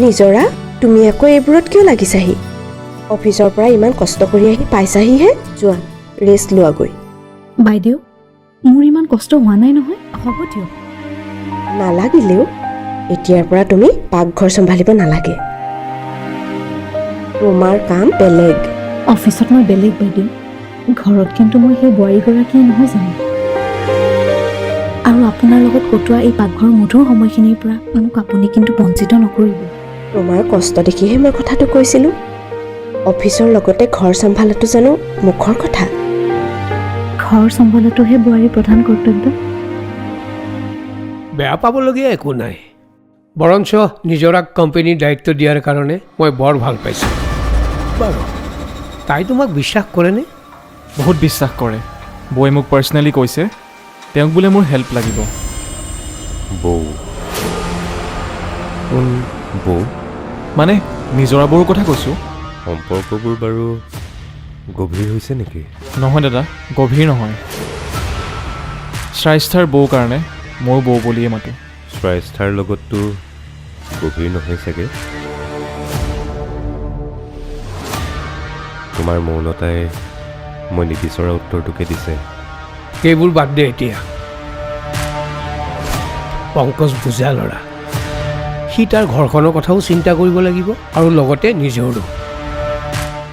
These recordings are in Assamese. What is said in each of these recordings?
নিজৰা তুমি আকৌ এইবোৰত কিয় লাগিছাহি অফিচৰ পৰা ইমান কষ্ট কৰি আহি পাইছাহিহে যোৱা ৰেষ্ট লোৱাগৈ বাইদেউ মোৰ ইমান কষ্ট হোৱা নাই নহয় হ'ব দিয়ক নালাগিলেও এতিয়াৰ পৰা তুমি পাকঘৰ চম্ভালিব নালাগে তোমাৰ কাম বেলেগ অফিচত মই বেলেগ বাইদেউ ঘৰত কিন্তু মই সেই বোৱাৰীগৰাকীয়ে নহয় জানো আৰু আপোনাৰ লগত কটোৱা এই পাকঘৰ মধুৰ সময়খিনিৰ পৰা মোক আপুনি কিন্তু বঞ্চিত নকৰিব তোমাৰ কষ্ট দেখিহে মই কথাটো কৈছিলোঁ অফিচৰ লগতে ঘৰ চম্ভালাটো জানো মুখৰ কথা ঘৰ চম্ভালাটোহে বোৱাৰীৰ প্ৰধান কৰ্তব্য বেয়া পাবলগীয়া একো নাই বৰঞ্চ নিজৰাক কোম্পানীৰ দায়িত্ব দিয়াৰ কাৰণে মই বৰ ভাল পাইছোঁ বাৰু তাই তোমাক বিশ্বাস কৰেনে বহুত বিশ্বাস কৰে বৌয়ে মোক পাৰ্চনেলি কৈছে তেওঁক বোলে মোৰ হেল্প লাগিব বৌ বৌ মানে নিজৰা বৌৰ কথা কৈছোঁ সম্পৰ্কবোৰ বাৰু গভীৰ হৈছে নেকি নহয় দাদা গভীৰ নহয় শ্ৰাইষ্ঠাৰ বৌ কাৰণে মোৰ বৌ বুলিয়ে মাতোঁ শ্ৰাইষ্ঠাৰ লগততো গভীৰ নহয় চাগে তোমাৰ মৌনতাই মই নিবিচৰা উত্তৰটোকে দিছে সেইবোৰ বাদ দে এতিয়া পংকজ বুজা ল'ৰা সি তাৰ ঘৰখনৰ কথাও চিন্তা কৰিব লাগিব আৰু লগতে নিজৰো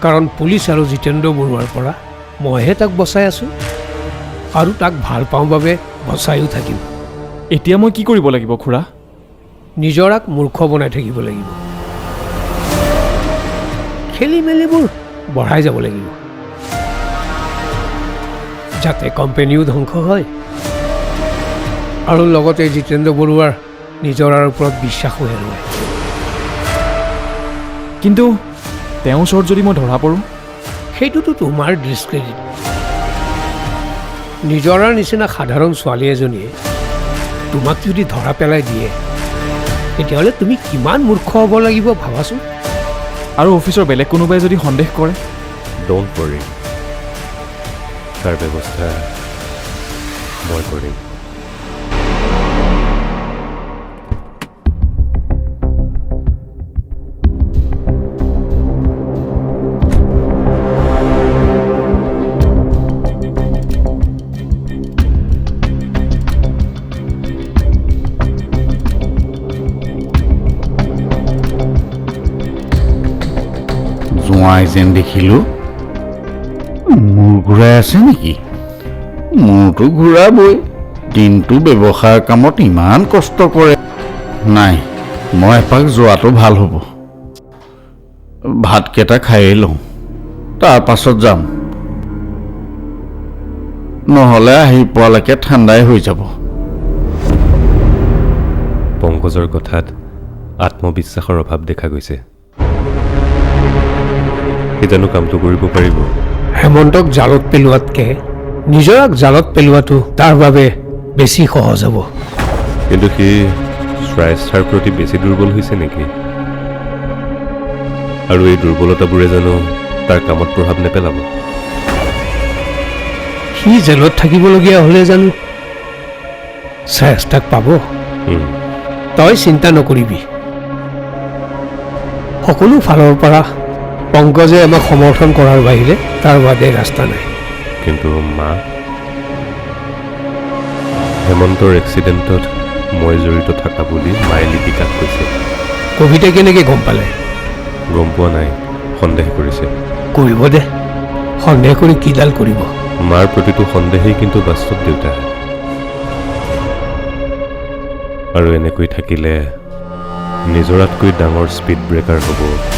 কাৰণ পুলিচ আৰু জিতেন্দ্ৰ বৰুৱাৰ পৰা মইহে তাক বচাই আছোঁ আৰু তাক ভাল পাওঁ বাবে বচাইও থাকিম এতিয়া মই কি কৰিব লাগিব খুৰা নিজৰাক মূৰ্খ বনাই থাকিব লাগিব খেলি মেলিবোৰ বঢ়াই যাব লাগিব যাতে কোম্পানীও ধ্বংস হয় আৰু লগতে জিতেন্দ্ৰ বৰুৱাৰ নিজৰাৰ ওপৰত বিশ্বাসো হেৰুৱায় কিন্তু তেওঁৰ ওচৰত যদি মই ধৰা পৰোঁ সেইটোতো তোমাৰ ডিছক্ৰেডিট নিজৰাৰ নিচিনা সাধাৰণ ছোৱালী এজনীয়ে তোমাক যদি ধৰা পেলাই দিয়ে তেতিয়াহ'লে তুমি কিমান মূৰ্খ হ'ব লাগিব ভাবাচোন আৰু অফিচৰ বেলেগ কোনোবাই যদি সন্দেহ কৰে ড'ণ্ট ৱৰি তাৰ ব্যৱস্থা মই কৰিম জোঁৱাই যেন দেখিলোঁ মূৰ ঘূৰাই আছে নেকি মূৰটো ঘূৰাবই দিনটো ব্যৱসায়ৰ কামত ইমান কষ্ট কৰে নাই মই এপাক যোৱাটো ভাল হ'ব ভাতকেইটা খায়েই লওঁ তাৰ পাছত যাম নহ'লে আহি পোৱালৈকে ঠাণ্ডাই হৈ যাব পংকজৰ কথাত আত্মবিশ্বাসৰ অভাৱ দেখা গৈছে সি জানো কামটো কৰিব পাৰিব হেমন্তক জালত পেলোৱাতকৈ নিজৰাক জালত পেলোৱাটো তাৰ বাবে বেছি সহজ হ'ব কিন্তু সি শ্ৰাইষ্ঠাৰ প্ৰতি বেছি দুৰ্বল হৈছে নেকি আৰু এই দুৰ্বলতাবোৰে জানো তাৰ কামত প্ৰভাৱ নেপেলাব সি জেলত থাকিবলগীয়া হ'লে জানো শ্ৰেষ্ঠাক পাব তই চিন্তা নকৰিবি সকলো ফালৰ পৰা পংকজে আমাক সমৰ্থন কৰাৰ বাহিৰে তাৰ বাদে ৰাস্তা নাই কিন্তু মা হেমন্তৰ এক্সিডেণ্টত মই জড়িত থকা বুলি মায়ে লিপিকাক কৈছে কবিতাই কেনেকৈ গম পালে গম পোৱা নাই সন্দেহ কৰিছে কৰিব দে সন্দেহ কৰি কিডাল কৰিব মাৰ প্ৰতিটো সন্দেহেই কিন্তু বাস্তৱ দেউতা আৰু এনেকৈ থাকিলে নিজৰাতকৈ ডাঙৰ স্পীড ব্ৰেকাৰ হ'ব